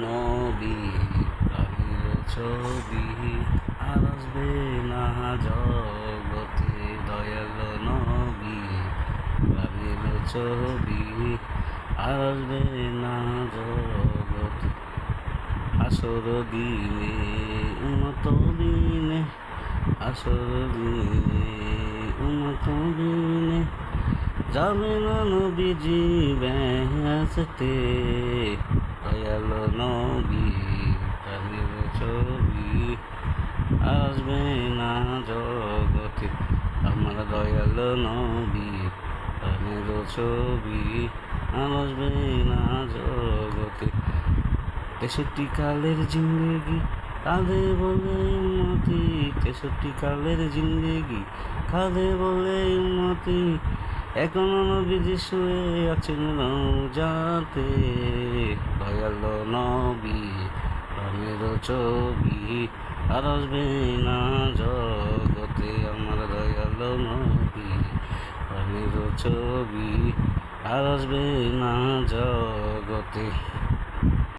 নবী প্রাণের ছবি আর আসবে না জগতে দয়াল নবী প্রাণের ছবি আর আসবে না জগতে আসর দিনে উন্নত দিনে আসর দিনে উন্নত দিনে যাবে না নবীজি বেহেশতে দয়াল নবী প্রাণের ছবি আসবে না জগতে আমার দয়াল নবী প্রাণের ছবি আসবে না জগতে 63 কালের জিন্দেগি কাঁদে বলে উন্নতি 63 কালের জিন্দেগি কাঁদে বলে উন্নতি এখনো নবীজি শুয়ে আছেন রওজাতে দয়াল নবী প্রাণের ছবি আর আসবে না জগতে আমার দয়াল নবী প্রাণের ছবি আর আসবে না জগতে।